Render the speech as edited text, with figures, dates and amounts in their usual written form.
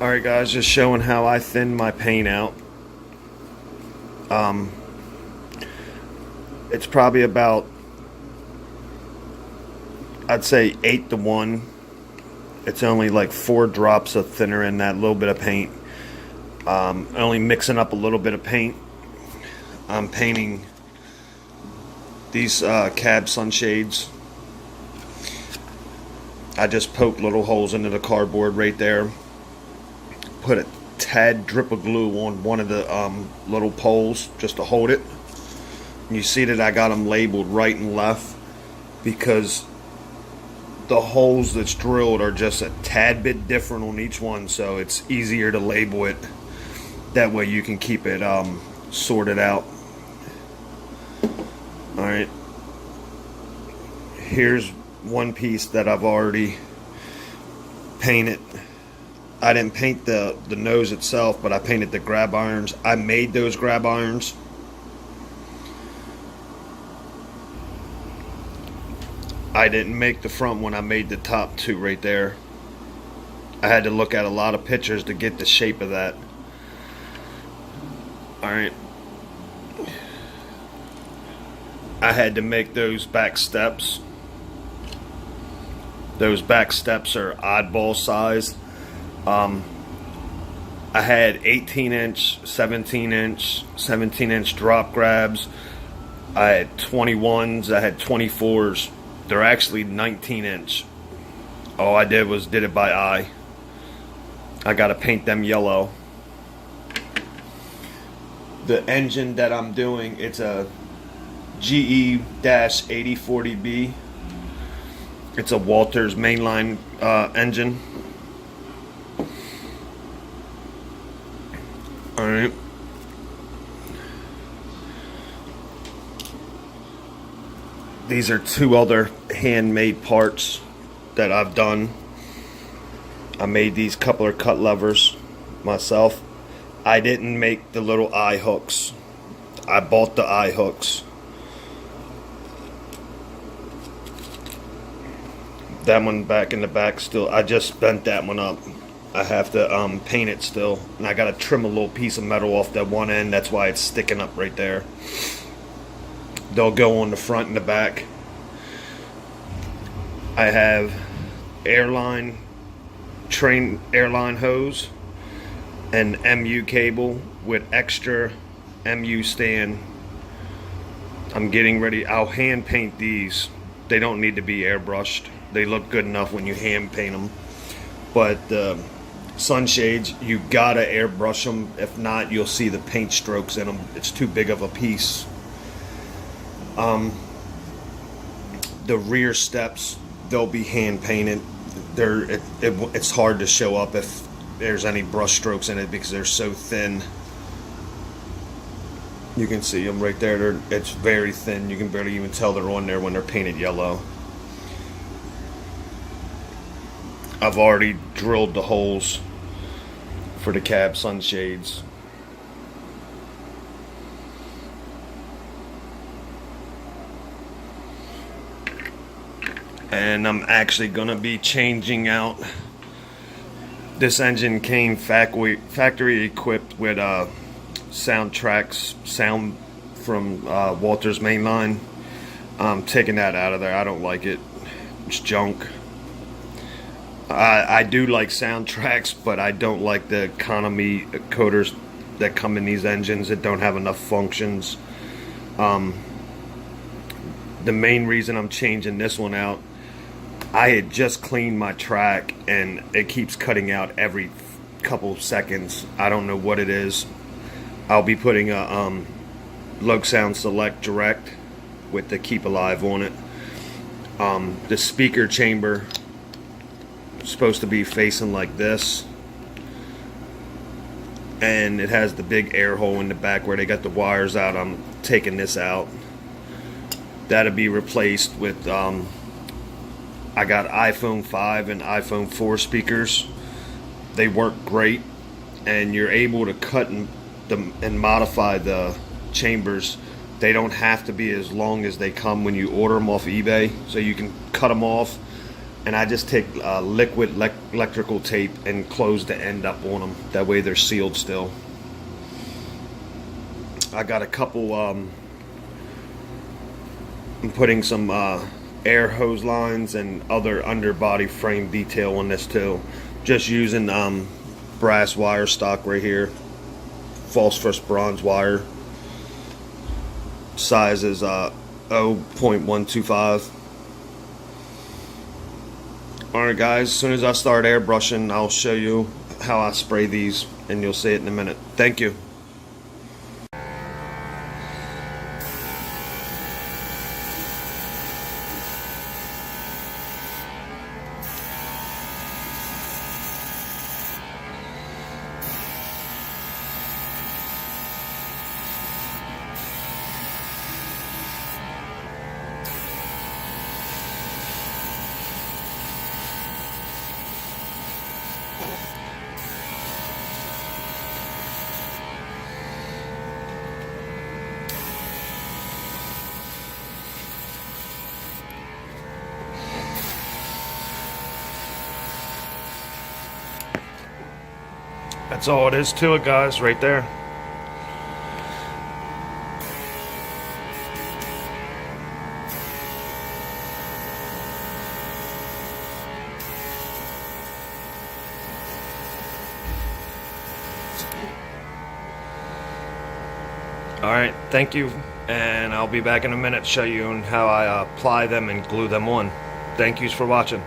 Alright guys, just showing how I thin my paint out. It's probably about, I'd say 8 to 1. It's only like 4 drops of thinner in that little bit of paint. Only mixing up a little bit of paint. I'm painting these cab sunshades. I just poked little holes into the cardboard right there. Put a tad drip of glue on one of the little poles just to hold it. And you see that I got them labeled right and left because the holes that's drilled are just a tad bit different on each one, so it's easier to label it. That way you can keep it sorted out. Alright, here's one piece that I've already painted. I didn't paint the nose itself, but I painted the grab irons. I made those grab irons. I didn't make the front one, I made the top two right there. I had to look at a lot of pictures to get the shape of that. Alright. I had to make those back steps. Those back steps are oddball sized. I had 18-inch, 17-inch, 17-inch drop grabs. I had 21s, I had 24s. They're actually 19-inch. All I did was did it by eye. I gotta paint them yellow. The engine that I'm doing, it's a GE-8040B. It's a Walters mainline engine. Alright. These are 2 other handmade parts that I've done. I made these coupler cut levers myself. I didn't make the little eye hooks. I bought the eye hooks. That one back in the back still, I just bent that one up. I have to paint it still, and I gotta trim a little piece of metal off that one end. That's why it's sticking up right there. They'll go on the front and the back. I have airline hose and MU cable with extra MU stand. I'm getting ready. I'll hand paint these. They don't need to be airbrushed. They look good enough when you hand paint them. But sunshades, you gotta airbrush them. If not, you'll see the paint strokes in them. It's too big of a piece. The rear steps, they'll be hand painted. It's hard to show up if there's any brush strokes in it because they're so thin. You can see them right there. It's very thin. You can barely even tell they're on there when they're painted yellow. I've already drilled the holes for the cab sunshades. And I'm actually gonna be changing out. This engine came factory equipped with Soundtrax sound from Walters mainline. I'm taking that out of there. I don't like it. It's junk. I do like Soundtrax, but I don't like the economy coders that come in these engines that don't have enough functions. The main reason I'm changing this one out, I had just cleaned my track and it keeps cutting out every couple seconds. I don't know what it is. I'll be putting a Loc Sound Select Direct with the Keep Alive on it. The speaker chamber is supposed to be facing like this, and it has the big air hole in the back where they got the wires out. I'm taking this out. That'll be replaced with I got iPhone 5 and iPhone 4 speakers. They work great, and you're able to cut and modify the chambers. They don't have to be as long as they come when you order them off eBay, so you can cut them off and I just take liquid electrical tape and close the end up on them. That way they're sealed still. I got a couple, I'm putting some air hose lines and other underbody frame detail on this too. Just using brass wire stock right here. Phosphorus bronze wire. Size is 0.125. Alright guys, as soon as I start airbrushing, I'll show you how I spray these, and you'll see it in a minute. Thank you. That's all it is to it, guys, right there. Alright, thank you, and I'll be back in a minute to show you how I apply them and glue them on. Thank yous for watching.